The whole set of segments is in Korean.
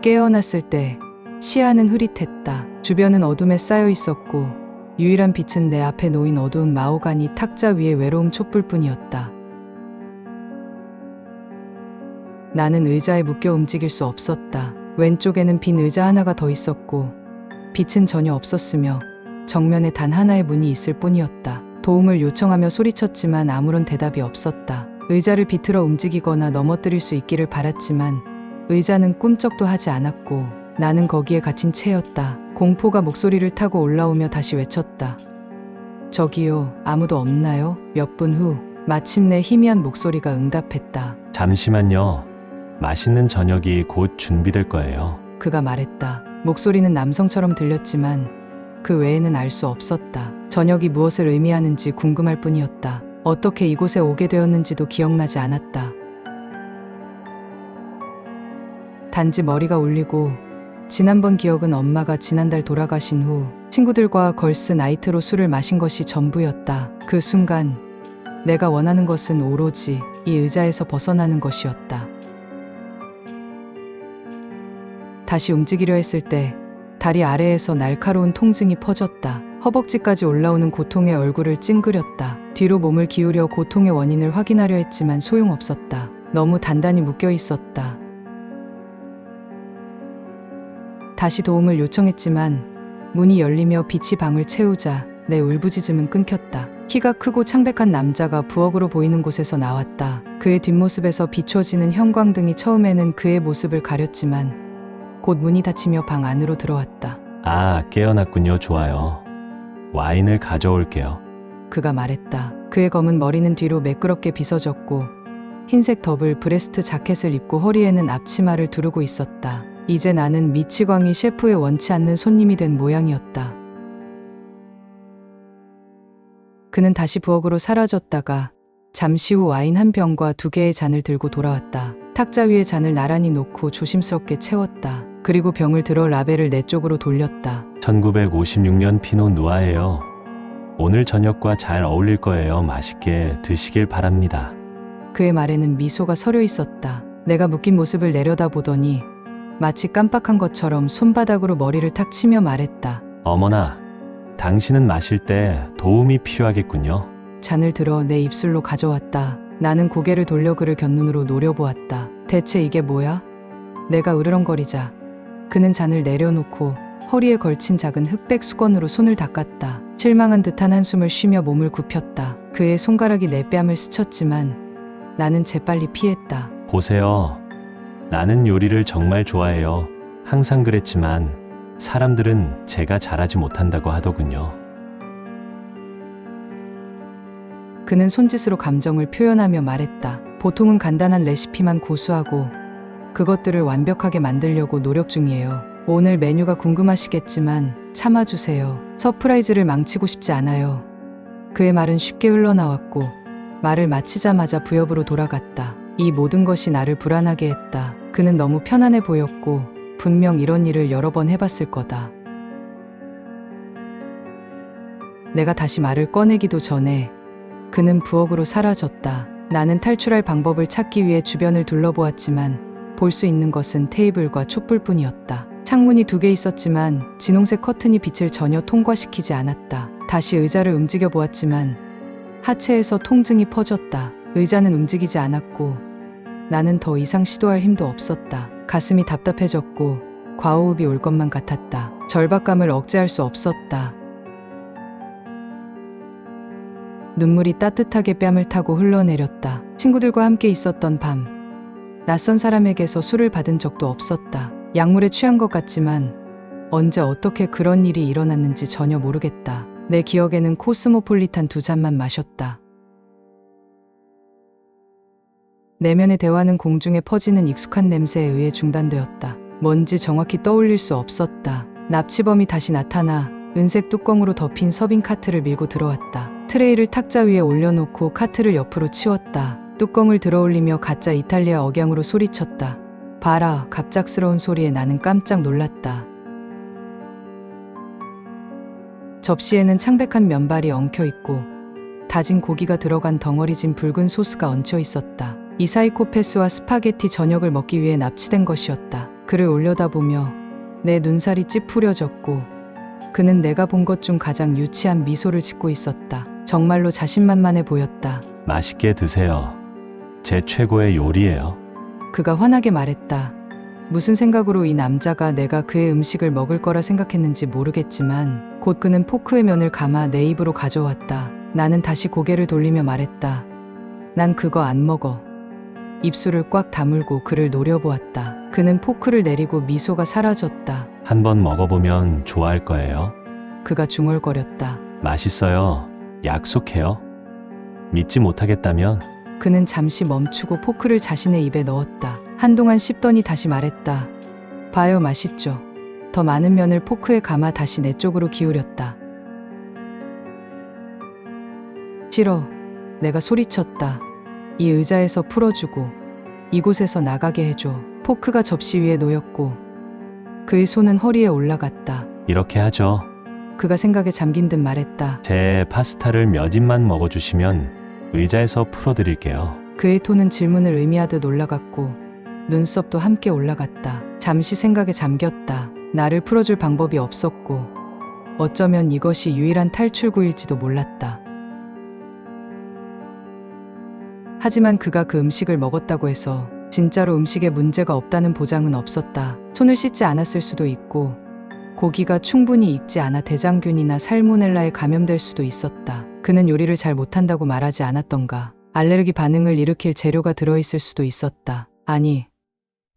깨어났을 때 시야는 흐릿했다. 주변은 어둠에 쌓여 있었고 유일한 빛은 내 앞에 놓인 어두운 마호가니 탁자 위의 외로움 촛불뿐이었다. 나는 의자에 묶여 움직일 수 없었다. 왼쪽에는 빈 의자 하나가 더 있었고 빛은 전혀 없었으며 정면에 단 하나의 문이 있을 뿐이었다. 도움을 요청하며 소리쳤지만 아무런 대답이 없었다. 의자를 비틀어 움직이거나 넘어뜨릴 수 있기를 바랐지만 의자는 꿈쩍도 하지 않았고 나는 거기에 갇힌 채였다. 공포가 목소리를 타고 올라오며 다시 외쳤다. 저기요, 아무도 없나요? 몇 분 후 마침내 희미한 목소리가 응답했다. 잠시만요. 맛있는 저녁이 곧 준비될 거예요. 그가 말했다. 목소리는 남성처럼 들렸지만 그 외에는 알 수 없었다. 저녁이 무엇을 의미하는지 궁금할 뿐이었다. 어떻게 이곳에 오게 되었는지도 기억나지 않았다. 단지 머리가 울리고 지난번 기억은 엄마가 지난달 돌아가신 후 친구들과 걸스 나이트로 술을 마신 것이 전부였다. 그 순간 내가 원하는 것은 오로지 이 의자에서 벗어나는 것이었다. 다시 움직이려 했을 때 다리 아래에서 날카로운 통증이 퍼졌다. 허벅지까지 올라오는 고통에 얼굴을 찡그렸다. 뒤로 몸을 기울여 고통의 원인을 확인하려 했지만 소용없었다. 너무 단단히 묶여 있었다. 다시 도움을 요청했지만 문이 열리며 빛이 방을 채우자 내 울부짖음은 끊겼다. 키가 크고 창백한 남자가 부엌으로 보이는 곳에서 나왔다. 그의 뒷모습에서 비춰지는 형광등이 처음에는 그의 모습을 가렸지만 곧 문이 닫히며 방 안으로 들어왔다. 아, 깨어났군요. 좋아요. 와인을 가져올게요. 그가 말했다. 그의 검은 머리는 뒤로 매끄럽게 빗어졌고 흰색 더블 브레스트 자켓을 입고 허리에는 앞치마를 두르고 있었다. 이제 나는 미치광이 셰프의 원치 않는 손님이 된 모양이었다. 그는 다시 부엌으로 사라졌다가 잠시 후 와인 한 병과 2개의 잔을 들고 돌아왔다. 탁자 위에 잔을 나란히 놓고 조심스럽게 채웠다. 그리고 병을 들어 라벨을 내 쪽으로 돌렸다. 1956년 피노 누아예요. 오늘 저녁과 잘 어울릴 거예요. 맛있게 드시길 바랍니다. 그의 말에는 미소가 서려 있었다. 내가 묶인 모습을 내려다보더니 마치 깜빡한 것처럼 손바닥으로 머리를 탁 치며 말했다. 어머나, 당신은 마실 때 도움이 필요하겠군요. 잔을 들어 내 입술로 가져왔다. 나는 고개를 돌려 그를 곁눈으로 노려보았다. 대체 이게 뭐야? 내가 으르렁거리자 그는 잔을 내려놓고 허리에 걸친 작은 흑백 수건으로 손을 닦았다. 실망한 듯한 한숨을 쉬며 몸을 굽혔다. 그의 손가락이 내 뺨을 스쳤지만 나는 재빨리 피했다. 보세요. 나는 요리를 정말 좋아해요. 항상 그랬지만 사람들은 제가 잘하지 못한다고 하더군요. 그는 손짓으로 감정을 표현하며 말했다. 보통은 간단한 레시피만 고수하고 그것들을 완벽하게 만들려고 노력 중이에요. 오늘 메뉴가 궁금하시겠지만 참아주세요. 서프라이즈를 망치고 싶지 않아요. 그의 말은 쉽게 흘러나왔고 말을 마치자마자 부엌으로 돌아갔다. 이 모든 것이 나를 불안하게 했다. 그는 너무 편안해 보였고 분명 이런 일을 여러 번 해봤을 거다. 내가 다시 말을 꺼내기도 전에 그는 부엌으로 사라졌다. 나는 탈출할 방법을 찾기 위해 주변을 둘러보았지만 볼 수 있는 것은 테이블과 촛불뿐이었다. 창문이 2개 있었지만 진홍색 커튼이 빛을 전혀 통과시키지 않았다. 다시 의자를 움직여 보았지만 하체에서 통증이 퍼졌다. 의자는 움직이지 않았고 나는 더 이상 시도할 힘도 없었다. 가슴이 답답해졌고 과호흡이 올 것만 같았다. 절박감을 억제할 수 없었다. 눈물이 따뜻하게 뺨을 타고 흘러내렸다. 친구들과 함께 있었던 밤. 낯선 사람에게서 술을 받은 적도 없었다. 약물에 취한 것 같지만 언제 어떻게 그런 일이 일어났는지 전혀 모르겠다. 내 기억에는 코스모폴리탄 2잔만 마셨다. 내면의 대화는 공중에 퍼지는 익숙한 냄새에 의해 중단되었다. 뭔지 정확히 떠올릴 수 없었다. 납치범이 다시 나타나 은색 뚜껑으로 덮인 서빙 카트를 밀고 들어왔다. 트레이를 탁자 위에 올려놓고 카트를 옆으로 치웠다. 뚜껑을 들어올리며 가짜 이탈리아 억양으로 소리쳤다. 봐라. 갑작스러운 소리에 나는 깜짝 놀랐다. 접시에는 창백한 면발이 엉켜있고 다진 고기가 들어간 덩어리진 붉은 소스가 얹혀 있었다. 이 사이코패스와 스파게티 저녁을 먹기 위해 납치된 것이었다. 그를 올려다보며 내 눈살이 찌푸려졌고 그는 내가 본 것 중 가장 유치한 미소를 짓고 있었다. 정말로 자신만만해 보였다. 맛있게 드세요. 제 최고의 요리예요. 그가 환하게 말했다. 무슨 생각으로 이 남자가 내가 그의 음식을 먹을 거라 생각했는지 모르겠지만 곧 그는 포크의 면을 감아 내 입으로 가져왔다. 나는 다시 고개를 돌리며 말했다. 난 그거 안 먹어. 입술을 꽉 다물고 그를 노려보았다. 그는 포크를 내리고 미소가 사라졌다. 한번 먹어보면 좋아할 거예요. 그가 중얼거렸다. 맛있어요. 약속해요. 믿지 못하겠다면 그는 잠시 멈추고 포크를 자신의 입에 넣었다. 한동안 씹더니 다시 말했다. 봐요, 맛있죠. 더 많은 면을 포크에 감아 다시 내 쪽으로 기울였다. 싫어. 내가 소리쳤다. 이 의자에서 풀어주고 이곳에서 나가게 해줘. 포크가 접시 위에 놓였고 그의 손은 허리에 올라갔다. 이렇게 하죠. 그가 생각에 잠긴 듯 말했다. 제 파스타를 몇 입만 먹어주시면 의자에서 풀어드릴게요. 그의 톤은 질문을 의미하듯 올라갔고 눈썹도 함께 올라갔다. 잠시 생각에 잠겼다. 나를 풀어줄 방법이 없었고 어쩌면 이것이 유일한 탈출구일지도 몰랐다. 하지만 그가 그 음식을 먹었다고 해서 진짜로 음식에 문제가 없다는 보장은 없었다. 손을 씻지 않았을 수도 있고 고기가 충분히 익지 않아 대장균이나 살모넬라에 감염될 수도 있었다. 그는 요리를 잘 못한다고 말하지 않았던가. 알레르기 반응을 일으킬 재료가 들어있을 수도 있었다. 아니,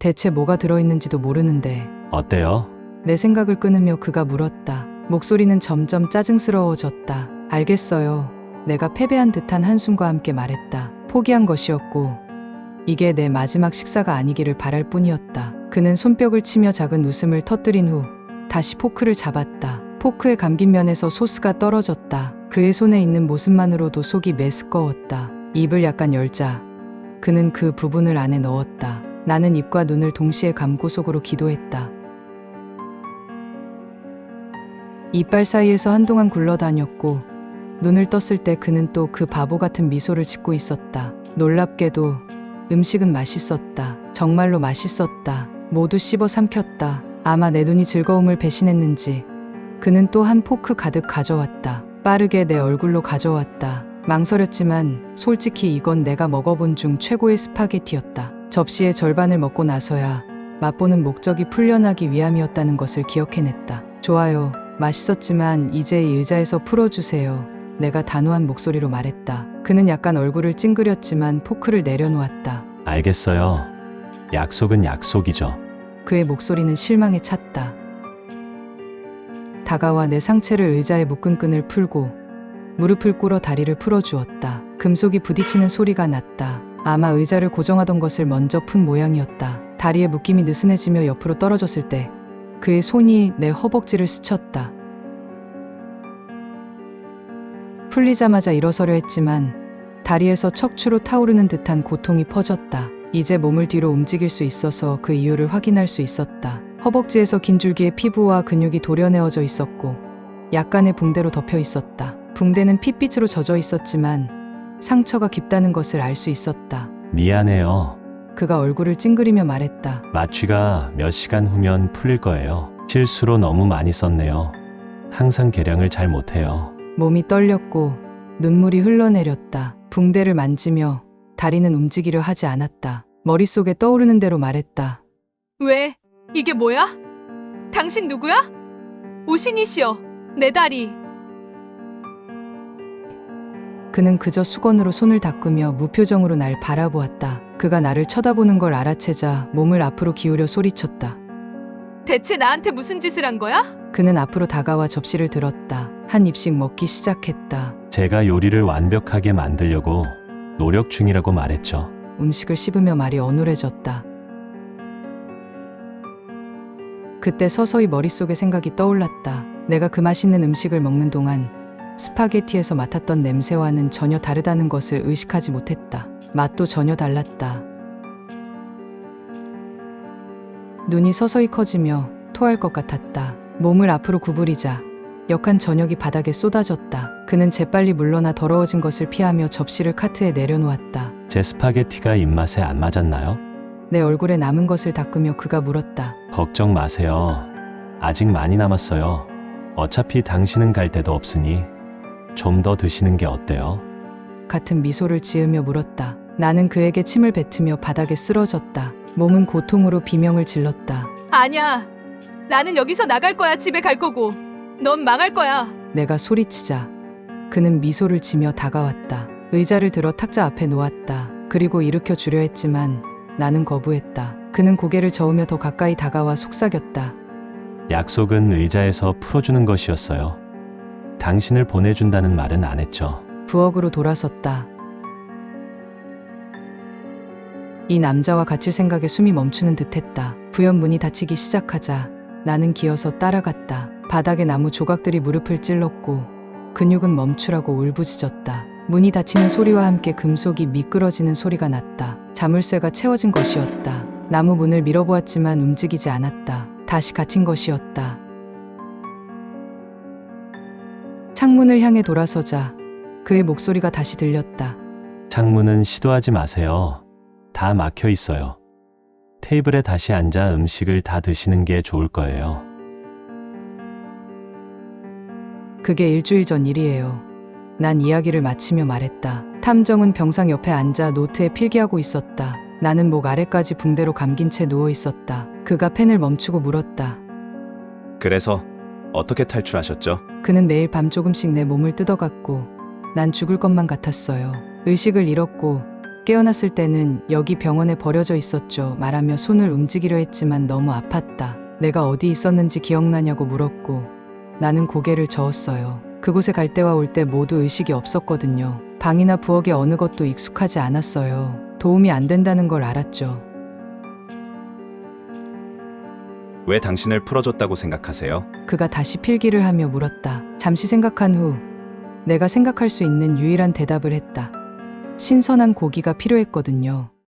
대체 뭐가 들어있는지도 모르는데. 어때요? 내 생각을 끊으며 그가 물었다. 목소리는 점점 짜증스러워졌다. 알겠어요. 내가 패배한 듯한 한숨과 함께 말했다. 포기한 것이었고 이게 내 마지막 식사가 아니기를 바랄 뿐이었다. 그는 손뼉을 치며 작은 웃음을 터뜨린 후 다시 포크를 잡았다. 포크에 감긴 면에서 소스가 떨어졌다. 그의 손에 있는 모습만으로도 속이 메스꺼웠다. 입을 약간 열자 그는 그 부분을 안에 넣었다. 나는 입과 눈을 동시에 감고 속으로 기도했다. 이빨 사이에서 한동안 굴러다녔고 눈을 떴을 때 그는 또 그 바보 같은 미소를 짓고 있었다. 놀랍게도 음식은 맛있었다. 정말로 맛있었다. 모두 씹어 삼켰다. 아마 내 눈이 즐거움을 배신했는지 그는 또 한 포크 가득 가져왔다. 빠르게 내 얼굴로 가져왔다. 망설였지만 솔직히 이건 내가 먹어본 중 최고의 스파게티였다. 접시의 절반을 먹고 나서야 맛보는 목적이 풀려나기 위함이었다는 것을 기억해냈다. 좋아요. 맛있었지만 이제 이 의자에서 풀어주세요. 내가 단호한 목소리로 말했다. 그는 약간 얼굴을 찡그렸지만 포크를 내려놓았다. 알겠어요. 약속은 약속이죠. 그의 목소리는 실망에 찼다. 다가와 내 상체를 의자에 묶은 끈을 풀고 무릎을 꿇어 다리를 풀어주었다. 금속이 부딪히는 소리가 났다. 아마 의자를 고정하던 것을 먼저 푼 모양이었다. 다리의 묶임이 느슨해지며 옆으로 떨어졌을 때 그의 손이 내 허벅지를 스쳤다. 풀리자마자 일어서려 했지만 다리에서 척추로 타오르는 듯한 고통이 퍼졌다. 이제 몸을 뒤로 움직일 수 있어서 그 이유를 확인할 수 있었다. 허벅지에서 긴 줄기의 피부와 근육이 도려내어져 있었고 약간의 붕대로 덮여 있었다. 붕대는 핏빛으로 젖어 있었지만 상처가 깊다는 것을 알 수 있었다. 미안해요. 그가 얼굴을 찡그리며 말했다. 마취가 몇 시간 후면 풀릴 거예요. 실수로 너무 많이 썼네요. 항상 계량을 잘 못해요. 몸이 떨렸고 눈물이 흘러내렸다. 붕대를 만지며 다리는 움직이려 하지 않았다. 머릿속에 떠오르는 대로 말했다. 왜? 이게 뭐야? 당신 누구야? 오신이시여, 내 다리. 그는 그저 수건으로 손을 닦으며 무표정으로 날 바라보았다. 그가 나를 쳐다보는 걸 알아채자 몸을 앞으로 기울여 소리쳤다. 대체 나한테 무슨 짓을 한 거야? 그는 앞으로 다가와 접시를 들었다. 한 입씩 먹기 시작했다. 제가 요리를 완벽하게 만들려고 노력 중이라고 말했죠. 음식을 씹으며 말이 어눌해졌다. 그때 서서히 머릿속에 생각이 떠올랐다. 내가 그 맛있는 음식을 먹는 동안 스파게티에서 맡았던 냄새와는 전혀 다르다는 것을 의식하지 못했다. 맛도 전혀 달랐다. 눈이 서서히 커지며 토할 것 같았다. 몸을 앞으로 구부리자 역한 저녁이 바닥에 쏟아졌다. 그는 재빨리 물러나 더러워진 것을 피하며 접시를 카트에 내려놓았다. 제 스파게티가 입맛에 안 맞았나요? 내 얼굴에 남은 것을 닦으며 그가 물었다. 걱정 마세요. 아직 많이 남았어요. 어차피 당신은 갈 데도 없으니 좀 더 드시는 게 어때요? 같은 미소를 지으며 물었다. 나는 그에게 침을 뱉으며 바닥에 쓰러졌다. 몸은 고통으로 비명을 질렀다. 아니야. 나는 여기서 나갈 거야. 집에 갈 거고. 넌 망할 거야. 내가 소리치자 그는 미소를 지며 다가왔다. 의자를 들어 탁자 앞에 놓았다. 그리고 일으켜 주려 했지만 나는 거부했다. 그는 고개를 저으며 더 가까이 다가와 속삭였다. 약속은 의자에서 풀어주는 것이었어요. 당신을 보내준다는 말은 안 했죠. 부엌으로 돌아섰다. 이 남자와 갇힐 생각에 숨이 멈추는 듯했다. 부연 문이 닫히기 시작하자 나는 기어서 따라갔다. 바닥에 나무 조각들이 무릎을 찔렀고 근육은 멈추라고 울부짖었다. 문이 닫히는 소리와 함께 금속이 미끄러지는 소리가 났다. 자물쇠가 채워진 것이었다. 나무 문을 밀어보았지만 움직이지 않았다. 다시 갇힌 것이었다. 창문을 향해 돌아서자 그의 목소리가 다시 들렸다. 창문은 시도하지 마세요. 다 막혀 있어요. 테이블에 다시 앉아 음식을 다 드시는 게 좋을 거예요. 그게 일주일 전 일이에요. 난 이야기를 마치며 말했다. 탐정은 병상 옆에 앉아 노트에 필기하고 있었다. 나는 목 아래까지 붕대로 감긴 채 누워 있었다. 그가 펜을 멈추고 물었다. 그래서 어떻게 탈출하셨죠? 그는 매일 밤 조금씩 내 몸을 뜯어갔고 난 죽을 것만 같았어요. 의식을 잃었고 깨어났을 때는 여기 병원에 버려져 있었죠. 말하며 손을 움직이려 했지만 너무 아팠다. 내가 어디 있었는지 기억나냐고 물었고 나는 고개를 저었어요. 그곳에 갈 때와 올 때 모두 의식이 없었거든요. 방이나 부엌의 어느 것도 익숙하지 않았어요. 도움이 안 된다는 걸 알았죠. 왜 당신을 풀어줬다고 생각하세요? 그가 다시 필기를 하며 물었다. 잠시 생각한 후 내가 생각할 수 있는 유일한 대답을 했다. 신선한 고기가 필요했거든요.